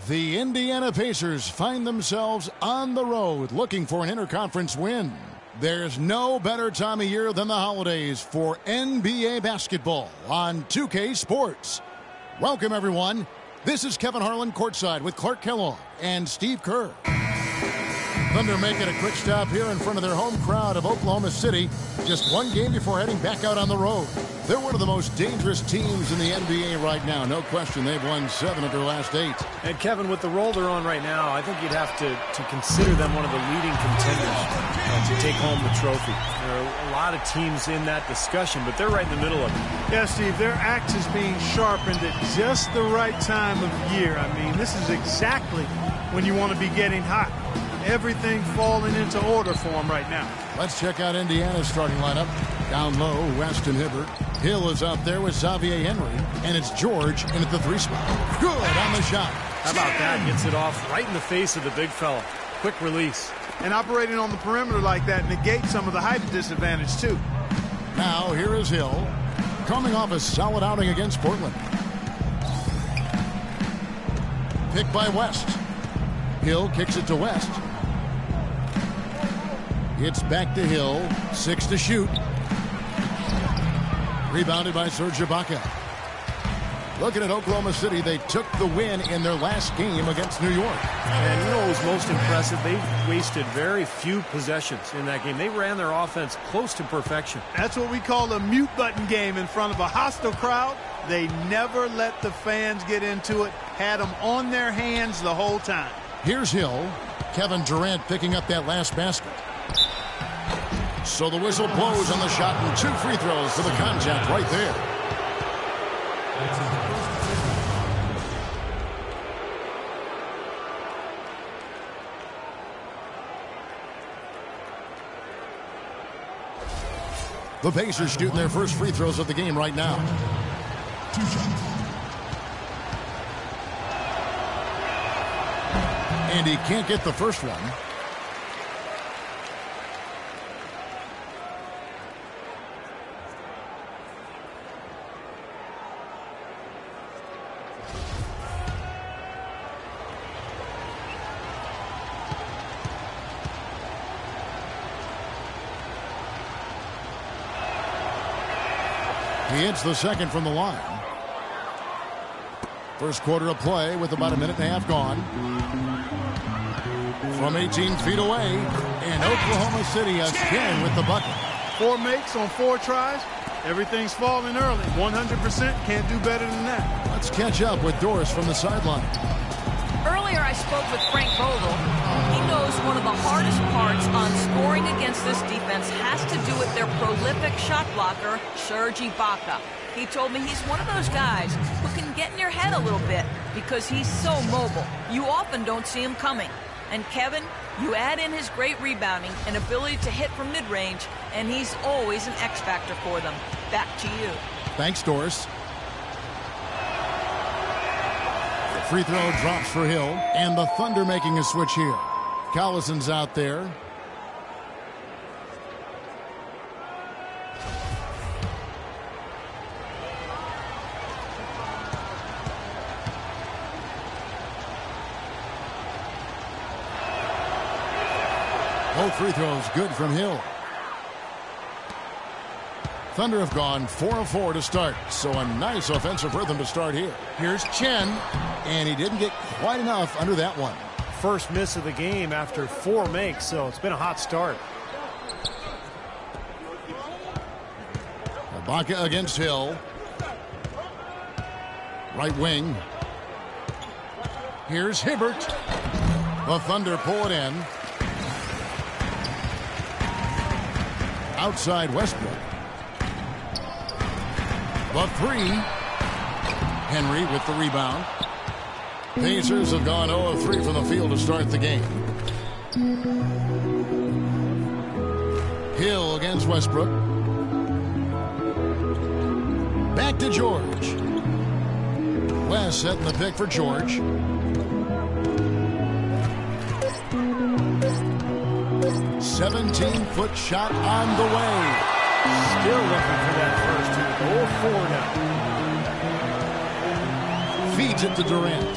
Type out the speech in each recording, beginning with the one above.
The Indiana Pacers find themselves on the road looking for an interconference win. There's no better time of year than the holidays for NBA basketball on 2K Sports. Welcome, everyone. This is Kevin Harlan courtside with Clark Kellogg and Steve Kerr. Thunder making a quick stop here in front of their home crowd of Oklahoma City, just one game before heading back out on the road. They're one of the most dangerous teams in the NBA right now. No question, they've won 7 of their last 8. And Kevin, with the role they're on right now, I think you'd have to consider them one of the leading contenders to take home the trophy. There are a lot of teams in that discussion, but they're right in the middle of it. Yeah, Steve, their axe is being sharpened at just the right time of year. I mean, this is exactly when you want to be getting hot. Everything falling into order for them right now. Let's check out Indiana's starting lineup. Down low, West and Hibbert. Hill is out there with Xavier Henry, and it's George in at the 3 spot. Good on the shot. How about that? Gets it off right in the face of the big fella. Quick release. And operating on the perimeter like that negates some of the height disadvantage, too. Now, here is Hill, coming off a solid outing against Portland. Picked by West. Hill kicks it to West. It's back to Hill. 6 to shoot. Rebounded by Serge Ibaka. Looking at Oklahoma City, they took the win in their last game against New York. And you know what was most impressive? They wasted very few possessions in that game. They ran their offense close to perfection. That's what we call a mute button game in front of a hostile crowd. They never let the fans get into it. Had them on their hands the whole time. Here's Hill. Kevin Durant picking up that last basket. So the whistle blows on the shot and 2 free throws for the contact right there. The Pacers shooting their first free throws of the game right now. 2 shots. And he can't get the first one. He hits the second from the line. First quarter of play with about a minute and a half gone. From 18 feet away, and Oklahoma City again with the bucket. 4 makes on 4 tries. Everything's falling early. 100% can't do better than that. Let's catch up with Doris from the sideline. Earlier I spoke with Frank Vogel. He knows one of the hardest parts on scoring against this defense has to do with their prolific shot blocker, Serge Ibaka. He told me he's one of those guys who can get in your head a little bit because he's so mobile. You often don't see him coming. And Kevin, you add in his great rebounding and ability to hit from mid-range, and he's always an X factor for them. Back to you. Thanks, Doris. Free throw drops for Hill, and the Thunder making a switch here. Collison's out there. Both free throws good from Hill. Thunder have gone 4 of 4 to start, so a nice offensive rhythm to start here. Here's Chen, and he didn't get quite enough under that one. First miss of the game after 4 makes, so it's been a hot start. Ibaka against Hill. Right wing. Here's Hibbert. The Thunder pull it in. Outside Westbrook. The 3. Henry with the rebound. Pacers have gone 0 of 3 from the field to start the game. Hill against Westbrook. Back to George. West setting the pick for George. "17-foot shot on the way." Still looking for that first. 0-4 now. Feeds it to Durant.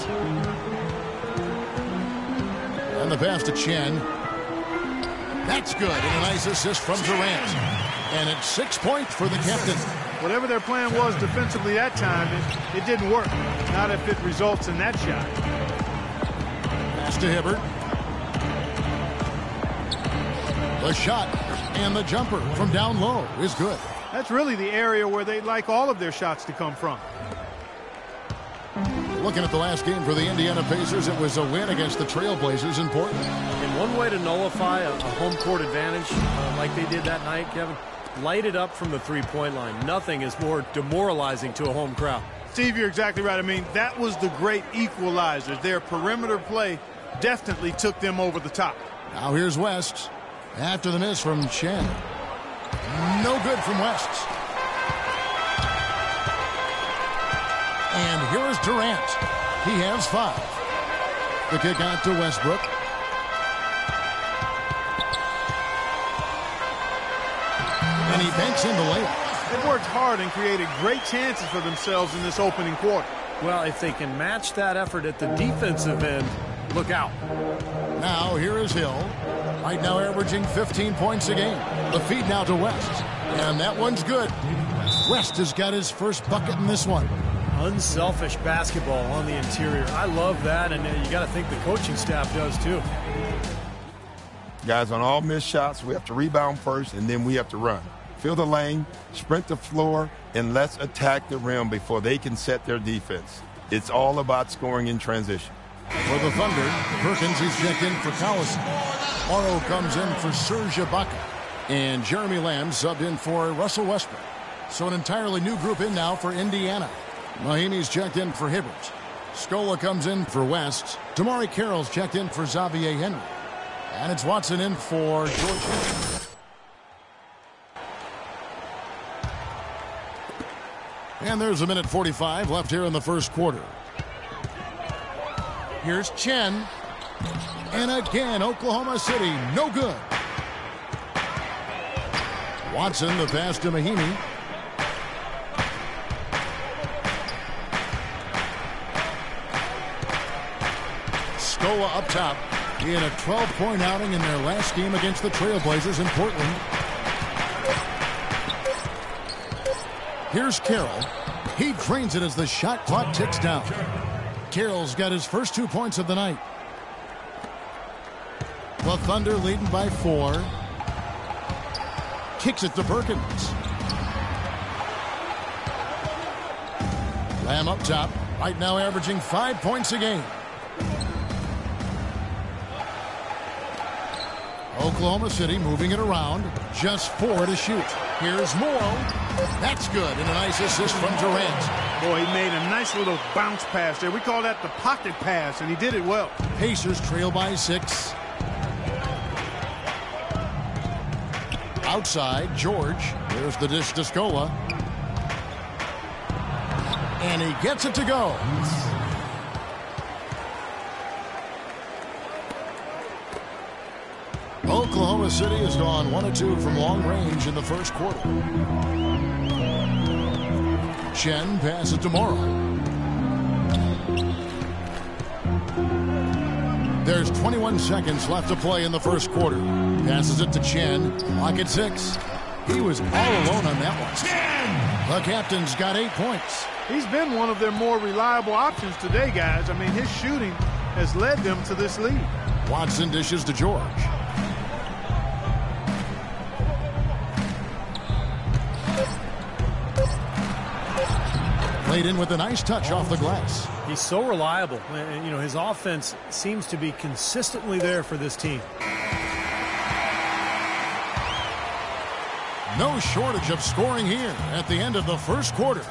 On the pass to Chen. That's good, and a nice assist from Durant. And it's 6 points for the captain. Whatever their plan was defensively that time, it didn't work. Not if it results in that shot. Pass to Hibbert. The shot and the jumper from down low is good. That's really the area where they'd like all of their shots to come from. Looking at the last game for the Indiana Pacers, it was a win against the Trailblazers in Portland. And one way to nullify a home court advantage like they did that night, Kevin, light it up from the three-point line. Nothing is more demoralizing to a home crowd. Steve, you're exactly right. I mean, that was the great equalizer. Their perimeter play definitely took them over the top. Now here's West. After the miss from Chen. No good from West. And here is Durant. He has 5. The kick out to Westbrook. And he banks in the layup. They've worked hard and created great chances for themselves in this opening quarter. Well, if they can match that effort at the defensive end, look out. Now here is Hill. Right now averaging 15 points a game. The feed now to West. And that one's good. West has got his first bucket in this one. Unselfish basketball on the interior. I love that, and you got to think the coaching staff does too. Guys, on all missed shots, we have to rebound first, and then we have to run. Fill the lane, sprint the floor, and let's attack the rim before they can set their defense. It's all about scoring in transition. For the Thunder, Perkins is checked in for Collison. Morrow comes in for Serge Ibaka. And Jeremy Lamb subbed in for Russell Westbrook. So an entirely new group in now for Indiana. Mahimi's checked in for Hibbert. Scola comes in for West. Damari Carroll's checked in for Xavier Henry. And it's Watson in for George Hill. And there's 1:45 left here in the first quarter. Here's Chen. And again, Oklahoma City, no good. Watson, the pass to Mahimi. Scola up top. He had a 12-point outing in their last game against the Trailblazers in Portland. Here's Carroll. He drains it as the shot clock ticks down. Carroll's got his first 2 points of the night. The Thunder leading by 4. Kicks it to Perkins. Lamb up top. Right now averaging 5 points a game. Oklahoma City moving it around. Just 4 to shoot. Here's Morrow. That's good. And a nice assist from Durant. Boy, he made a nice little bounce pass there. We call that the pocket pass, and he did it well. Pacers trail by 6. Outside, George. There's the dish to Scola. And he gets it to go. Oklahoma City has gone 1 of 2 from long range in the first quarter. Chen passes to Morrow. There's 21 seconds left to play in the first quarter. Passes it to Chen. Clock at 6. He was all alone on that one. Chen! The captain's got 8 points. He's been one of their more reliable options today, guys. I mean, his shooting has led them to this lead. Watson dishes to George. Played in with a nice touch off the glass. He's so reliable. And, you know, his offense seems to be consistently there for this team. No shortage of scoring here at the end of the first quarter.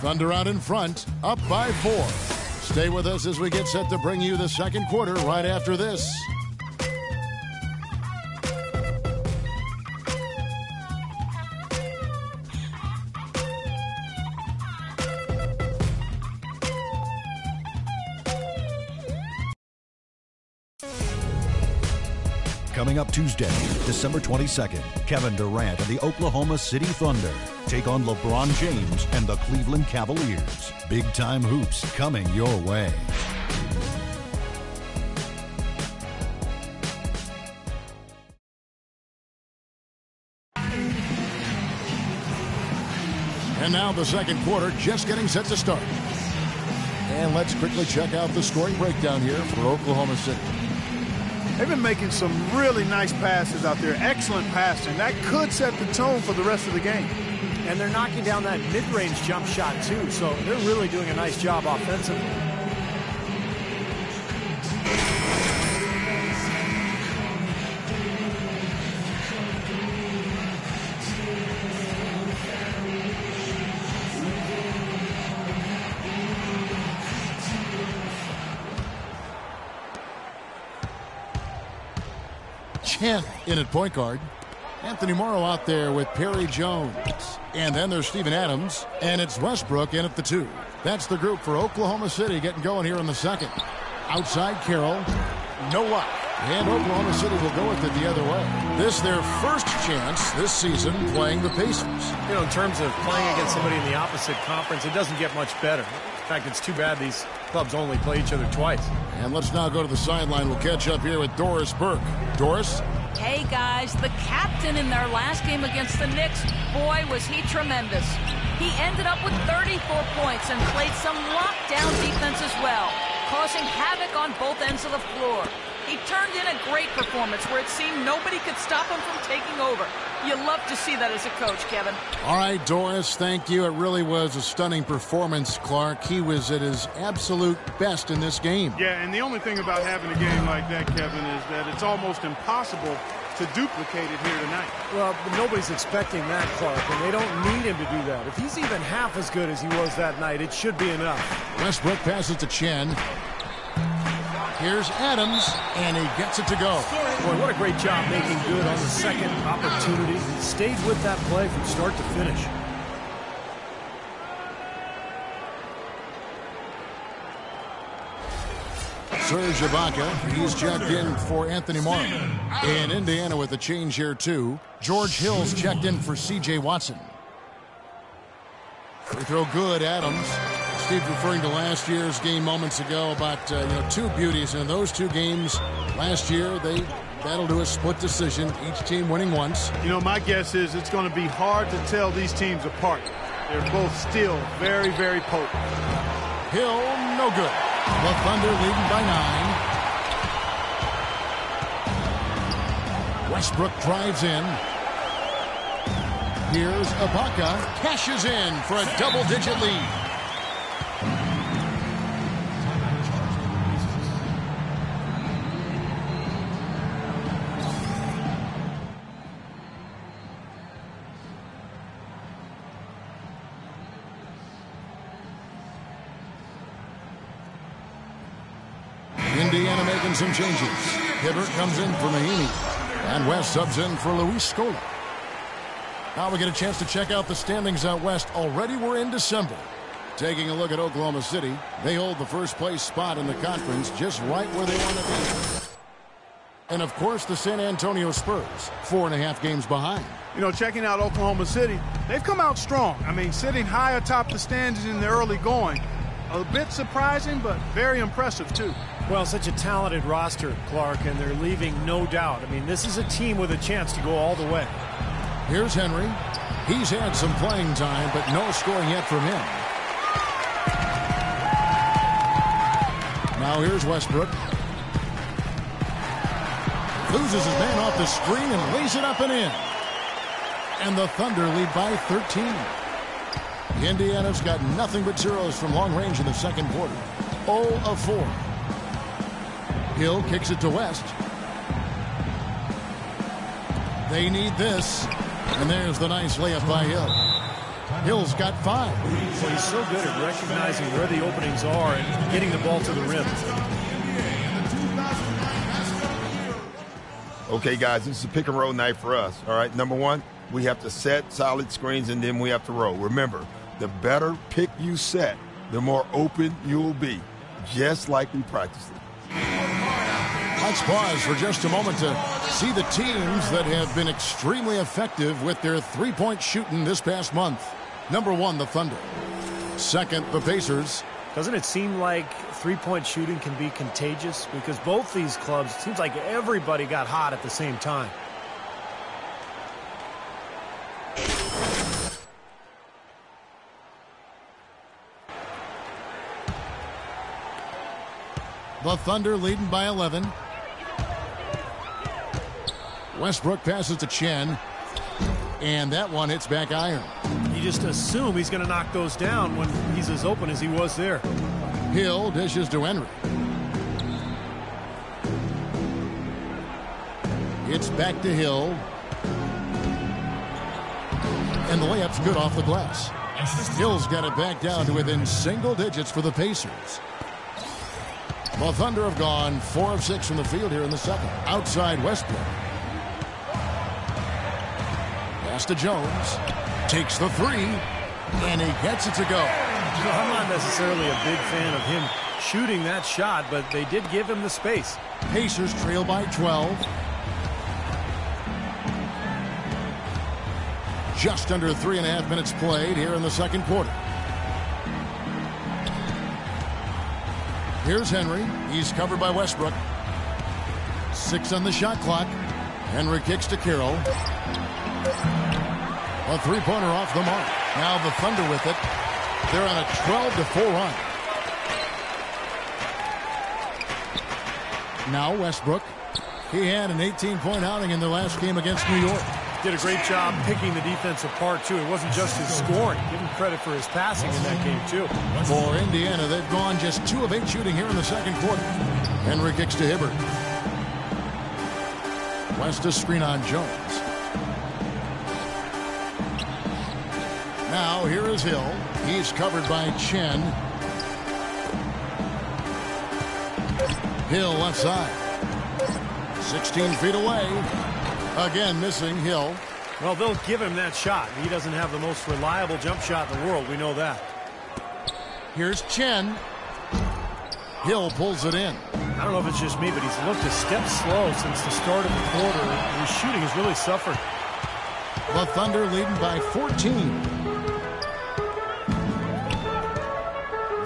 Thunder out in front, up by 4. Stay with us as we get set to bring you the second quarter right after this. Coming up Tuesday, December 22nd, Kevin Durant and the Oklahoma City Thunder take on LeBron James and the Cleveland Cavaliers. Big-time hoops coming your way. And now the second quarter just getting set to start. And let's quickly check out the scoring breakdown here for Oklahoma City. They've been making some really nice passes out there. Excellent passing. That could set the tone for the rest of the game. And they're knocking down that mid-range jump shot, too. So they're really doing a nice job offensively. Chen in at point guard. Anthony Morrow out there with Perry Jones. And then there's Steven Adams. And it's Westbrook in at the 2. That's the group for Oklahoma City getting going here in the second. Outside Carroll. No luck. And Oklahoma City will go with it the other way. This their first chance this season playing the Pacers. You know, in terms of playing against somebody in the opposite conference, it doesn't get much better. In fact, it's too bad these clubs only play each other twice. And let's now go to the sideline. We'll catch up here with Doris Burke. Doris? Hey, guys, the captain in their last game against the Knicks, boy, was he tremendous. He ended up with 34 points and played some lockdown defense as well, causing havoc on both ends of the floor. He turned in a great performance where it seemed nobody could stop him from taking over. You love to see that as a coach, Kevin. All right, Doris, thank you. It really was a stunning performance, Clark. He was at his absolute best in this game. Yeah, and the only thing about having a game like that, Kevin, is that it's almost impossible to duplicate it here tonight. Well, but nobody's expecting that, Clark, and they don't need him to do that. If he's even half as good as he was that night, it should be enough. Westbrook passes to Chen. Here's Adams, and he gets it to go. Boy, what a great job making good on the second opportunity. He stayed with that play from start to finish. Serge Ibaka, he's checked in for Anthony Morrow. And Indiana with a change here, too. George Hill's checked in for C.J. Watson. Free throw good, Adams. Steve referring to last year's game moments ago about two beauties. In those two games last year, they battled to a split decision, each team winning once. You know, my guess is it's going to be hard to tell these teams apart. They're both still very, very potent. Hill, no good. The Thunder leading by 9. Westbrook drives in. Here's Ibaka, cashes in for a double-digit lead. Indiana making some changes. Hibbert comes in for Mahinmi. And West subs in for Luis Scola. Now we get a chance to check out the standings out west. Already we're in December. Taking a look at Oklahoma City. They hold the first place spot in the conference just right where they want to be. And of course the San Antonio Spurs, 4.5 games behind. You know, checking out Oklahoma City, they've come out strong. I mean, sitting high atop the standings in the early going. A bit surprising, but very impressive, too. Well, such a talented roster, Clark, and they're leaving no doubt. I mean, this is a team with a chance to go all the way. Here's Henry. He's had some playing time, but no scoring yet from him. Now here's Westbrook. Loses his man off the screen and lays it up and in. And the Thunder lead by 13. Indiana's got nothing but zeros from long range in the second quarter. 0 of 4. Hill kicks it to West. They need this. And there's the nice layup by Hill. Hill's got 5. Well, he's so good at recognizing where the openings are and getting the ball to the rim. Okay, guys, this is a pick-and-roll night for us, all right? Number one, we have to set solid screens, and then we have to roll. Remember, the better pick you set, the more open you'll be, just like we practiced it. Let's pause for just a moment to see the teams that have been extremely effective with their three-point shooting this past month. Number 1, the Thunder. Second, the Pacers. Doesn't it seem like three-point shooting can be contagious? Because both these clubs, it seems like everybody got hot at the same time. The Thunder leading by 11. Westbrook passes to Chen. And that one hits back iron. You just assume he's going to knock those down when he's as open as he was there. Hill dishes to Henry. It's back to Hill. And the layup's good off the glass. Hill's got it back down to within single digits for the Pacers. The Thunder have gone 4 of 6 from the field here in the second. Outside Westbrook. Pass to Jones. Takes the three. And he gets it to go. I'm not necessarily a big fan of him shooting that shot, but they did give him the space. Pacers trail by 12. Just under 3.5 minutes played here in the second quarter. Here's Henry. He's covered by Westbrook. 6 on the shot clock. Henry kicks to Carroll. A three-pointer off the mark. Now the Thunder with it. They're on a 12-4 run. Now Westbrook. He had an 18-point outing in their last game against New York. Did a great job picking the defense apart, too. It wasn't just his scoring. Give him credit for his passing in that game, too. For Indiana, they've gone just 2 of 8 shooting here in the second quarter. Henry kicks to Hibbert. West a screen on Jones. Now here is Hill. He's covered by Chen. Hill left side. 16 feet away. Again missing Hill. Well, they'll give him that shot. He doesn't have the most reliable jump shot in the world. We know that. Here's Chen. Hill pulls it in. I don't know if it's just me, but he's looked a step slow since the start of the quarter. His shooting has really suffered. The Thunder leading by 14.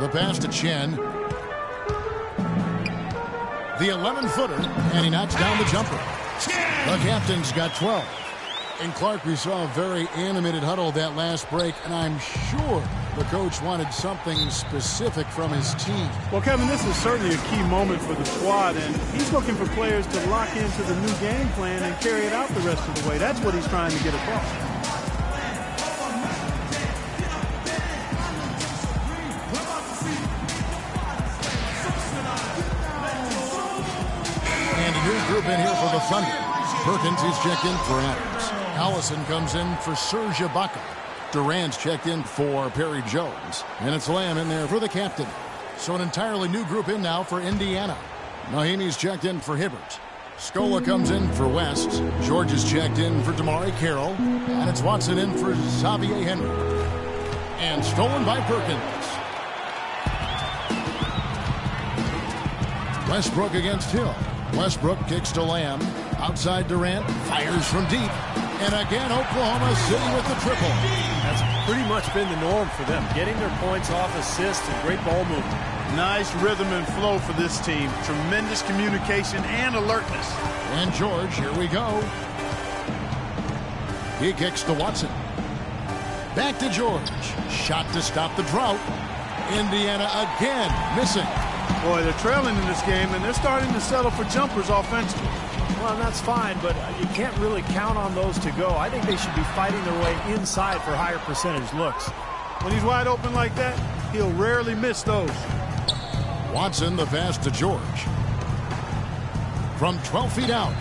The pass to Chen. The 11-footer, and he knocks down the jumper. The captain's got 12. And Clark, we saw a very animated huddle that last break, and I'm sure the coach wanted something specific from his team. Well, Kevin, this is certainly a key moment for the squad, and he's looking for players to lock into the new game plan and carry it out the rest of the way. That's what he's trying to get across. And a new group in here for the Thunder. Perkins is checked in for Adams. Allison comes in for Serge Ibaka. Durant's checked in for Perry Jones. And it's Lamb in there for the captain. So an entirely new group in now for Indiana. Mahimi's checked in for Hibbert. Scola comes in for West. George is checked in for Damari Carroll. And it's Watson in for Xavier Henry. And stolen by Perkins. Westbrook against Hill. Westbrook kicks to Lamb. Outside Durant. Fires from deep. And again, Oklahoma City with the triple. That's pretty much been the norm for them. Getting their points off assists and great ball movement. Nice rhythm and flow for this team. Tremendous communication and alertness. And George, here we go. He kicks to Watson. Back to George. Shot to stop the drought. Indiana again missing. Boy, they're trailing in this game, and they're starting to settle for jumpers offensively. Well, that's fine, but you can't really count on those to go. I think they should be fighting their way inside for higher percentage looks. When he's wide open like that, he'll rarely miss those. Watson, the pass to George. From 12 feet out.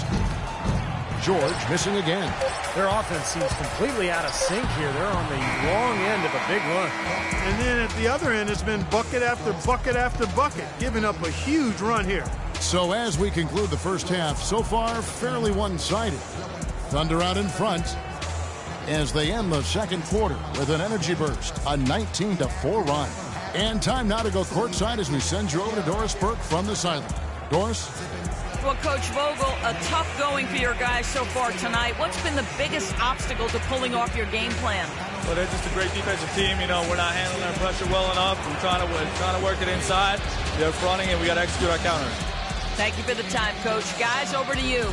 George missing again. Their offense seems completely out of sync here. They're on the wrong end of a big run. And then at the other end, it's been bucket after bucket after bucket, giving up a huge run here. So as we conclude the first half, so far fairly one-sided. Thunder out in front as they end the second quarter with an energy burst, a 19-4 run. And time now to go courtside as we send you over to Doris Burke from the sideline. Doris? Well, Coach Vogel, a tough going for your guys so far tonight. What's been the biggest obstacle to pulling off your game plan? Well, they're just a great defensive team. You know, we're not handling our pressure well enough. We're trying to work it inside. They're fronting, and we got to execute our counters. Thank you for the time, Coach. Guys, over to you.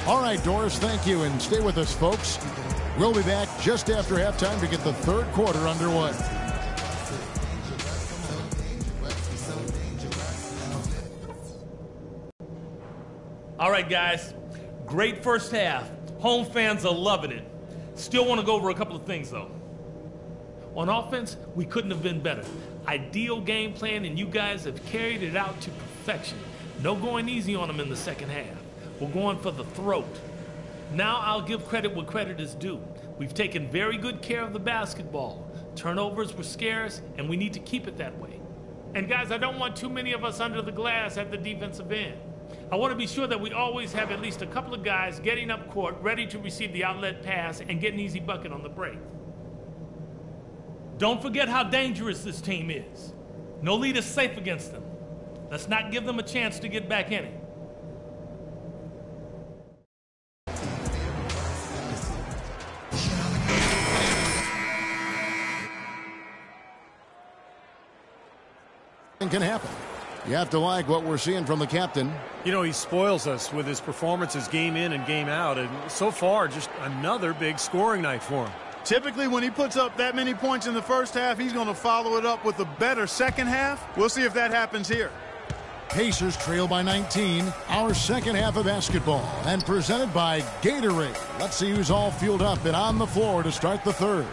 All right, Doris, thank you, and stay with us, folks. We'll be back just after halftime to get the third quarter underway. All right, guys. Great first half. Home fans are loving it. Still want to go over a couple of things, though. On offense, we couldn't have been better. Ideal game plan, and you guys have carried it out to perfection. No going easy on them in the second half. We're going for the throat. Now I'll give credit where credit is due. We've taken very good care of the basketball. Turnovers were scarce, and we need to keep it that way. And guys, I don't want too many of us under the glass at the defensive end. I want to be sure that we always have at least a couple of guys getting up court, ready to receive the outlet pass and get an easy bucket on the break. Don't forget how dangerous this team is. No lead is safe against them. Let's not give them a chance to get back in it. Can happen. You have to like what we're seeing from the captain. You know, he spoils us with his performances game in and game out, and so far just another big scoring night for him. Typically, when he puts up that many points in the first half, he's going to follow it up with a better second half. We'll see if that happens here. Pacers trail by 19. Our second half of basketball, and presented by Gatorade. Let's see who's all fueled up and on the floor to start the third.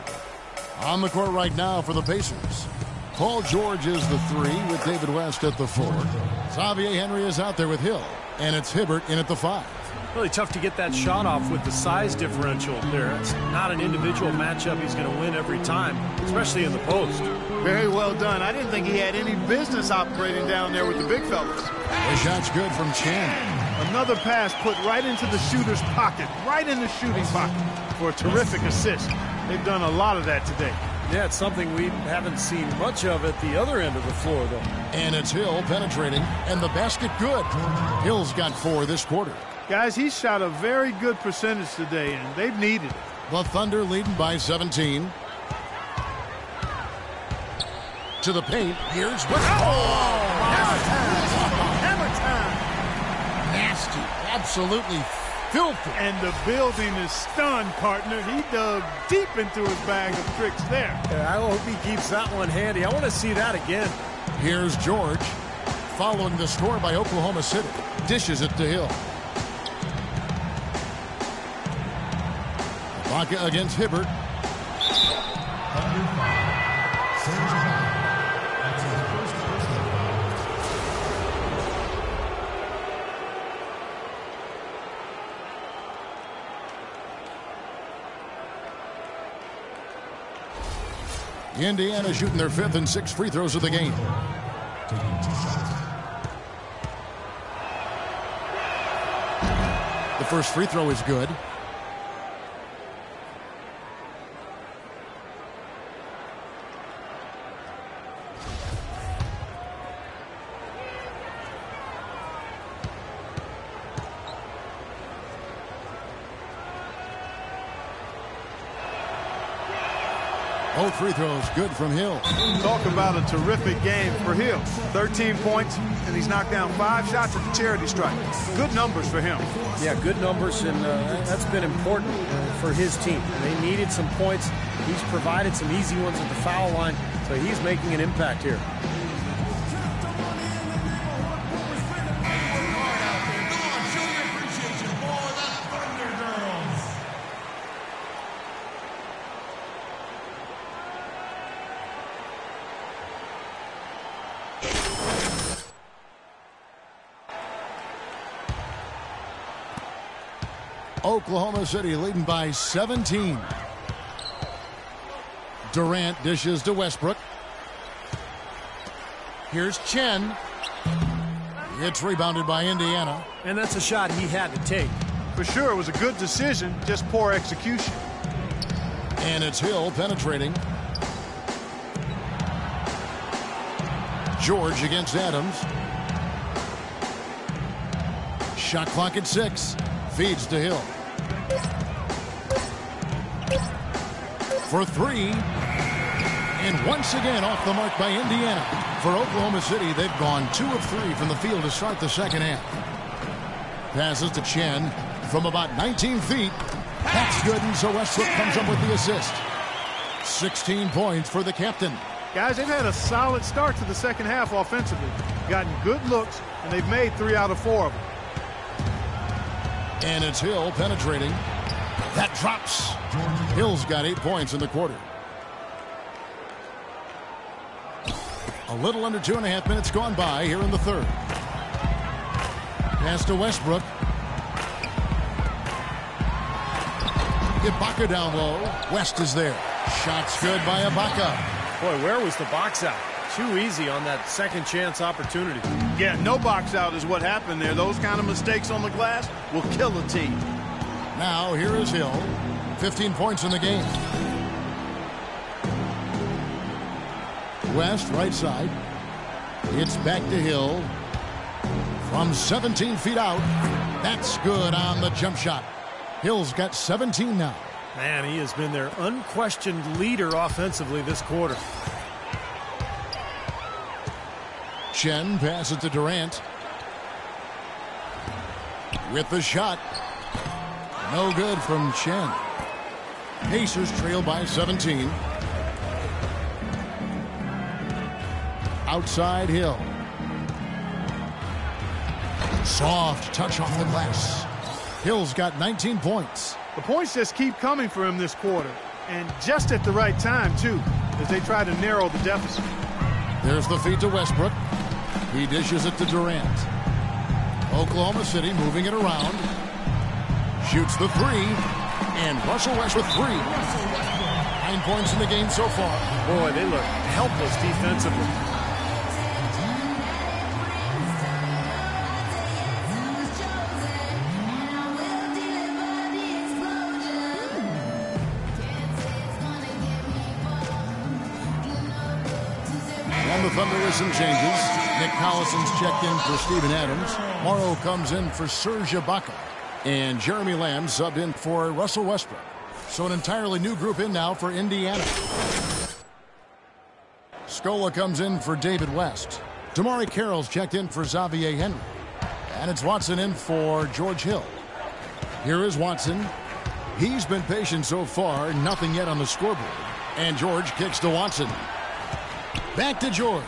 On the court right now for the Pacers, Paul George is the 3 with David West at the 4. Xavier Henry is out there with Hill, and it's Hibbert in at the 5. Really tough to get that shot off with the size differential there. It's not an individual matchup he's going to win every time, especially in the post. Very well done. I didn't think he had any business operating down there with the big fellas. The shot's good from Chen. Another pass put right into the shooter's pocket, right in the shooting pocket for a terrific assist. They've done a lot of that today. Yeah, it's something we haven't seen much of at the other end of the floor, though. And it's Hill penetrating, and the basket good. Hill's got 4 this quarter. Guys, he shot a very good percentage today, and they've needed it. The Thunder leading by 17. To the paint. Here's what. Hammer time! Nasty. Absolutely filthy. And the building is stunned, partner. He dug deep into his bag of tricks there. Yeah, I hope he keeps that one handy. I want to see that again. Here's George. Following the score by Oklahoma City. Dishes it to Hill. Ibaka against Hibbert. Indiana shooting their 5th and 6th free throws of the game. The first free throw is good. Both free throws good from Hill. Talk about a terrific game for Hill. 13 points, and he's knocked down 5 shots at the charity stripe. Good numbers for him. Yeah, good numbers, and that's been important for his team. They needed some points. He's provided some easy ones at the foul line, so he's making an impact here. Oklahoma City leading by 17. Durant dishes to Westbrook. Here's Chen. It's rebounded by Indiana. And that's a shot he had to take. For sure, it was a good decision, just poor execution. And it's Hill penetrating. George against Adams. Shot clock at 6. Feeds to Hill. For 3. And once again off the mark by Indiana. For Oklahoma City, they've gone 2 of 3 from the field to start the second half. Passes to Chen from about 19 feet. That's good, and so Westbrook comes up with the assist. 16 points for the captain. Guys, they've had a solid start to the second half offensively. Gotten good looks, and they've made 3 out of 4 of them. And it's Hill penetrating. That drops. Hill's got 8 points in the quarter. A little under 2.5 minutes gone by here in the third. Pass to Westbrook. Ibaka down low. West is there. Shot's good by Ibaka. Boy, where was the box out? Too easy on that second chance opportunity. Yeah, no box out is what happened there. Those kind of mistakes on the glass will kill a team. Now here is Hill. 15 points in the game. West, right side. It's back to Hill. From 17 feet out. That's good on the jump shot. Hill's got 17 now. Man, he has been their unquestioned leader offensively this quarter. Chen passes to Durant. With the shot. No good from Chen. Pacers trail by 17. Outside Hill. Soft touch off the glass. Hill's got 19 points. The points just keep coming for him this quarter. And just at the right time, too, as they try to narrow the deficit. There's the feed to Westbrook. He dishes it to Durant. Oklahoma City moving it around. Shoots the three. And Russell West with 3. 9 points in the game so far. Boy, they look helpless defensively. And the Thunder with some changes. Nick Collison's checked in for Steven Adams. Morrow comes in for Serge Ibaka. And Jeremy Lamb subbed in for Russell Westbrook. So an entirely new group in now for Indiana. Scola comes in for David West. Damari Carroll's checked in for Xavier Henry. And it's Watson in for George Hill. Here is Watson. He's been patient so far. Nothing yet on the scoreboard. And George kicks to Watson. Back to George.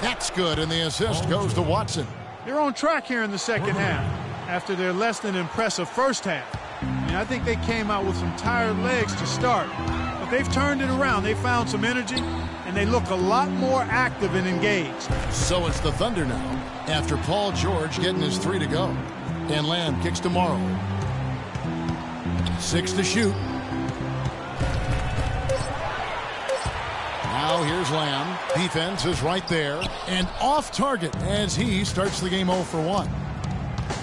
That's good, and the assist goes to Watson. They're on track here in the second half after their less than impressive first half. I think they came out with some tired legs to start, but they've turned it around. They found some energy, and they look a lot more active and engaged. So it's the Thunder now, after Paul George getting his 3 to go. And Lamb kicks to Morrow. 6 to shoot. Now here's Lamb. Defense is right there. And off target as he starts the game 0 for 1.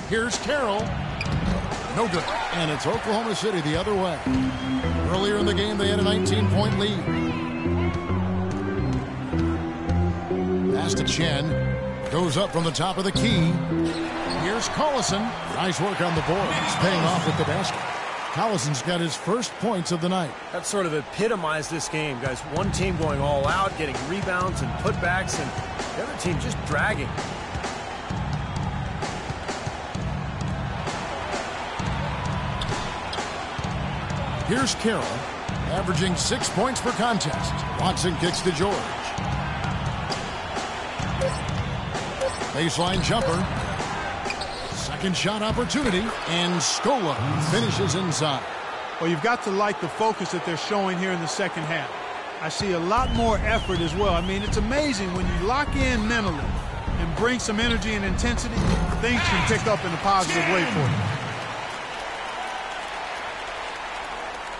Here's Carroll. No good. And it's Oklahoma City the other way. Earlier in the game, they had a 19-point lead. Pass to Chen. Goes up from the top of the key. Here's Collison. Nice work on the board. He's paying off with the basket. Collison's got his first points of the night. That sort of epitomized this game, guys. One team going all out, getting rebounds and putbacks, and the other team just dragging. Here's Carroll, averaging 6 points per contest. Watson kicks to George. Baseline jumper. Second shot opportunity, and Scola finishes inside. Well, you've got to like the focus that they're showing here in the second half. I see a lot more effort as well. I mean, it's amazing when you lock in mentally and bring some energy and intensity, things can pick up in a positive way for you.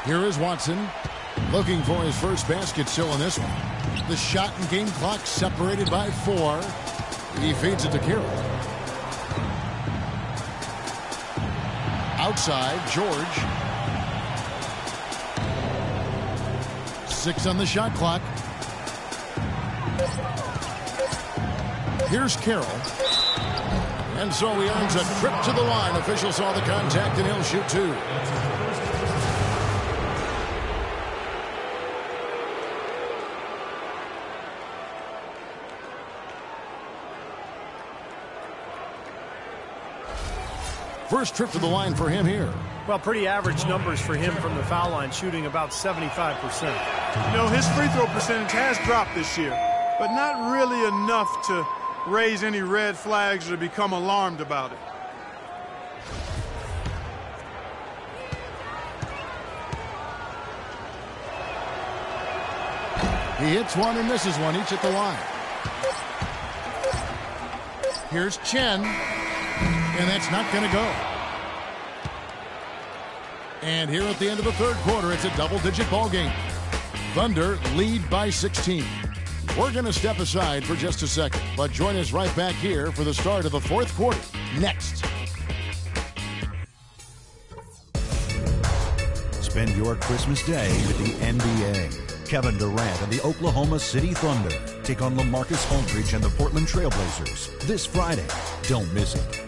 Here is Watson, looking for his first basket still in this one. The shot and game clock separated by 4. He feeds it to Carroll. Outside, George. 6 on the shot clock. Here's Carroll. And so he earns a trip to the line. Official saw the contact, and he'll shoot 2. First trip to the line for him here. Well, pretty average numbers for him from the foul line, shooting about 75%. You know, his free throw percentage has dropped this year, but not really enough to raise any red flags or become alarmed about it. He hits one and misses one, each at the line. Here's Chen, and that's not going to go. And here at the end of the third quarter, it's a double-digit ball game. Thunder lead by 16. We're going to step aside for just a second, but join us right back here for the start of the fourth quarter next. Spend your Christmas day with the NBA. Kevin Durant and the Oklahoma City Thunder take on LaMarcus Aldridge and the Portland Trail Blazers this Friday. Don't miss it.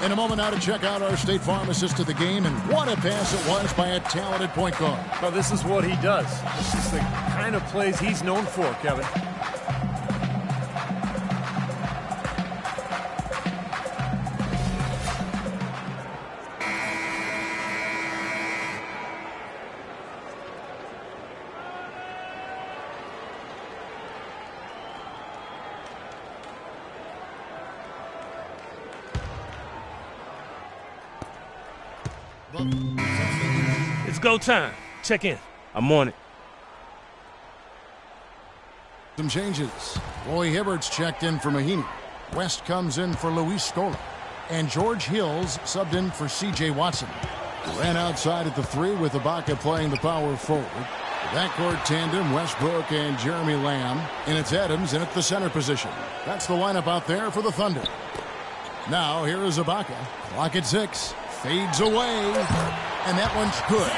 In a moment now to check out our State Farm assist to the game, and what a pass it was by a talented point guard. Well, this is what he does. This is the kind of plays he's known for, Kevin. It's go time. Check in. I'm on it. Some changes. Roy Hibbert's checked in for Mahinmi. West comes in for Luis Scola. And George Hills subbed in for C.J. Watson. Ran outside at the 3 with Ibaka playing the power forward. The backcourt tandem, Westbrook and Jeremy Lamb. And it's Adams in at the center position. That's the lineup out there for the Thunder. Now here is Ibaka. Clock at 6. Fades away, and that one's good.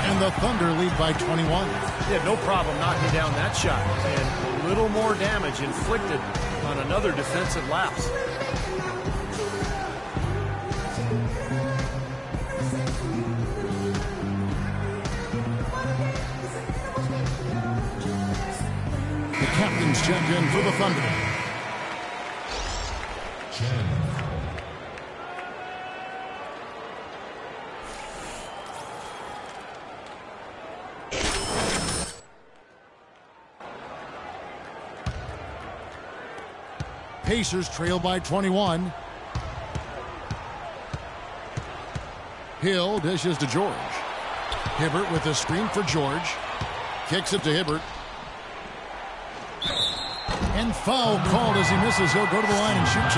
And the Thunder lead by 21. Yeah, no problem knocking down that shot. And a little more damage inflicted on another defensive lapse. The captain's check in for the Thunder. Pacers trail by 21. Hill dishes to George. Hibbert with a screen for George. Kicks it to Hibbert. And foul called as he misses. He'll go to the line and shoot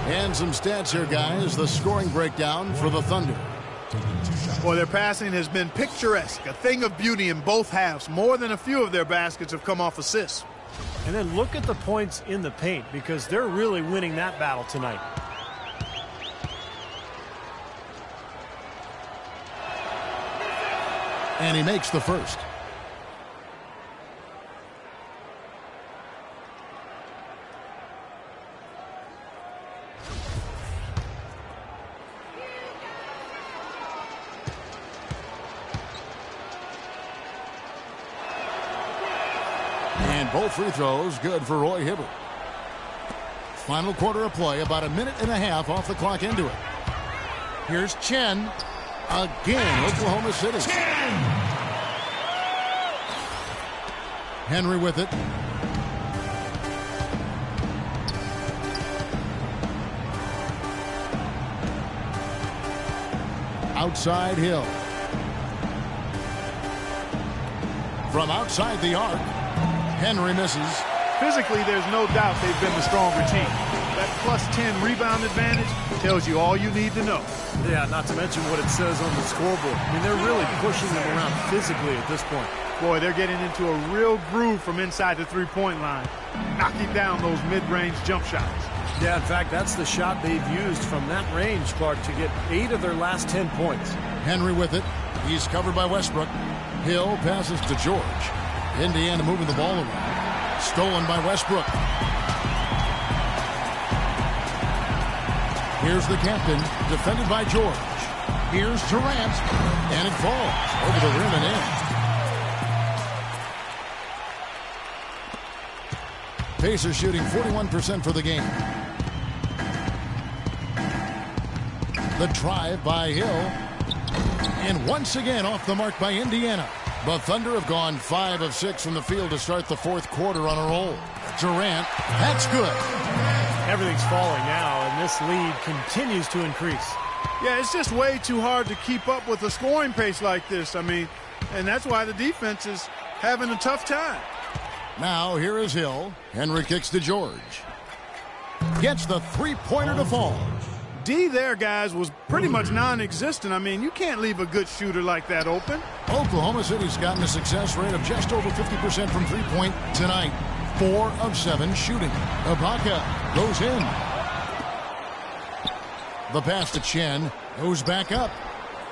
2. And some stats here, guys. The scoring breakdown for the Thunder. Boy, their passing has been picturesque, a thing of beauty in both halves. More than a few of their baskets have come off assists. And then look at the points in the paint, because they're really winning that battle tonight. And he makes the first. And both free throws good for Roy Hibbert. Final quarter of play, about a minute and a half off the clock into it. Here's Chen. Again, Oklahoma City. Chen! Henry with it. Outside Hill. From outside the arc, Henry misses. Physically, there's no doubt they've been the stronger team. That plus 10 rebound advantage tells you all you need to know. Yeah, not to mention what it says on the scoreboard. I mean, they're really pushing them around physically at this point. Boy, they're getting into a real groove from inside the three-point line, knocking down those mid-range jump shots. Yeah, in fact, that's the shot they've used from that range, Clark, to get 8 of their last 10 points. Henry with it. He's covered by Westbrook. Hill passes to George. Indiana moving the ball around. Stolen by Westbrook. Here's the captain, defended by George. Here's Durant, and it falls over the rim and in. Pacers shooting 41% for the game. The drive by Hill. And once again off the mark by Indiana. The Thunder have gone 5 of 6 from the field to start the fourth quarter on a roll. Durant, that's good. Everything's falling now, and this lead continues to increase. Yeah, it's just way too hard to keep up with a scoring pace like this. I mean, and that's why the defense is having a tough time. Now here is Hill. Henry kicks to George. Gets the three-pointer to fall. D there, guys, was pretty much non-existent. I mean, you can't leave a good shooter like that open. Oklahoma City's gotten a success rate of just over 50% from three-point tonight. 4 of 7 shooting. Ibaka goes in. The pass to Chen goes back up.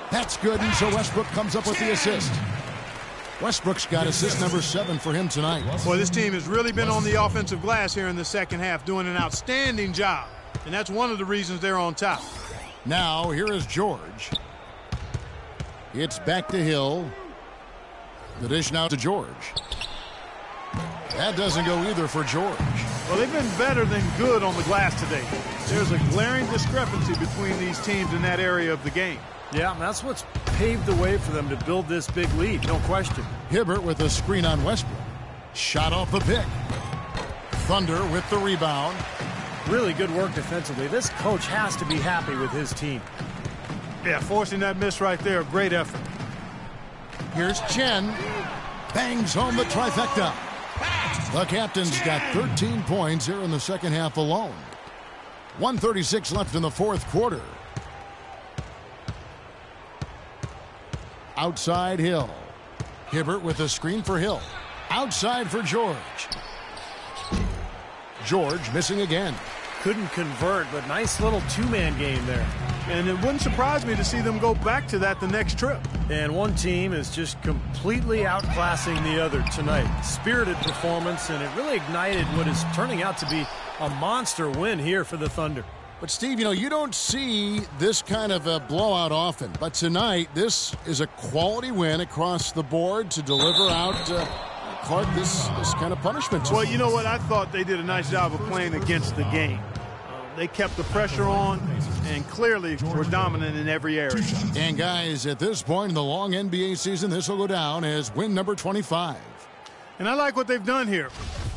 That's good, and so Westbrook comes up with the assist. Westbrook's got assist number 7 for him tonight. Boy, this team has really been on the offensive glass here in the second half, doing an outstanding job. And that's one of the reasons they're on top. Now, here is George. It's back to Hill. The dish now to George. That doesn't go either for George. Well, they've been better than good on the glass today. There's a glaring discrepancy between these teams in that area of the game. Yeah, and that's what's paved the way for them to build this big lead, no question. Hibbert with a screen on Westbrook. Shot off the pick. Thunder with the rebound. Really good work defensively. This coach has to be happy with his team. Yeah, forcing that miss right there, great effort. Here's Chen. Bangs home the trifecta. The captain's got 13 points here in the second half alone. 1:36 left in the fourth quarter. Outside Hill. Hibbert with a screen for Hill. Outside for George. George missing again. Couldn't convert, but nice little two-man game there. And it wouldn't surprise me to see them go back to that the next trip. And one team is just completely outclassing the other tonight. Spirited performance, and it really ignited what is turning out to be a monster win here for the Thunder. But, Steve, you know, you don't see this kind of a blowout often. But tonight, this is a quality win across the board to deliver out, Clark, this kind of punishment. Well, you know what? I thought they did a nice job of playing against the game. They kept the pressure on and clearly were dominant in every area. And, guys, at this point in the long NBA season, this will go down as win number 25. And I like what they've done here.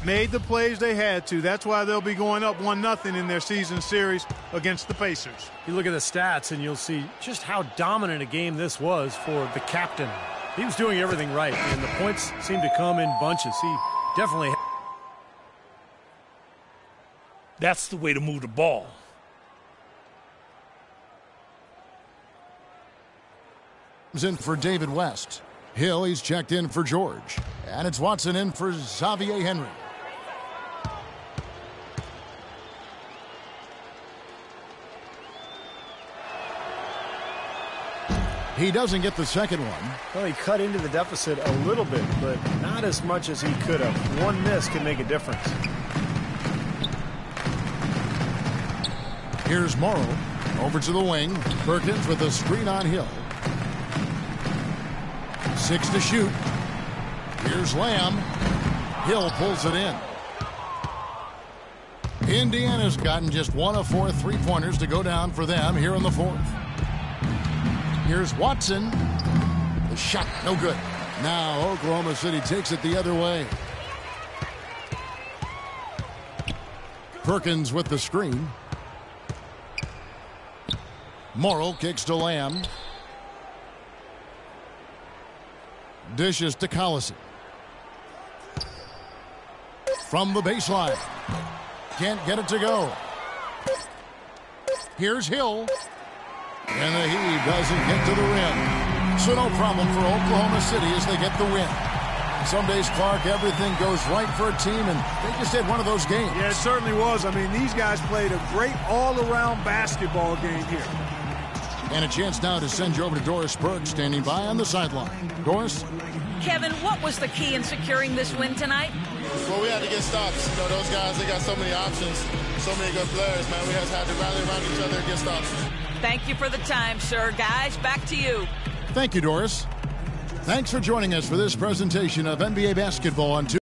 Made the plays they had to. That's why they'll be going up 1-0 in their season series against the Pacers. You look at the stats and you'll see just how dominant a game this was for the captain. He was doing everything right, and the points seemed to come in bunches. He definitely... That's the way to move the ball. In for David West. Hill, he's checked in for George. And it's Watson in for Xavier Henry. He doesn't get the second one. Well, he cut into the deficit a little bit, but not as much as he could have. One miss can make a difference. Here's Morrow. Over to the wing. Perkins with a screen on Hill. 6 to shoot. Here's Lamb. Hill pulls it in. Indiana's gotten just 1 of 4 three-pointers to go down for them here in the fourth. Here's Watson. The shot, no good. Now Oklahoma City takes it the other way. Perkins with the screen. Morrow kicks to Lamb. Dishes to Collison. From the baseline. Can't get it to go. Here's Hill. And the heave doesn't get to the rim. So no problem for Oklahoma City as they get the win. Some days, Clark, everything goes right for a team, and they just had one of those games. Yeah, it certainly was. I mean, these guys played a great all-around basketball game here. And a chance now to send you over to Doris Burke, standing by on the sideline. Doris? Kevin, what was the key in securing this win tonight? Well, we had to get stops. You know, those guys, they got so many options, so many good players, man. We just had to rally around each other and get stops. Thank you for the time, sir. Guys, back to you. Thank you, Doris. Thanks for joining us for this presentation of NBA basketball on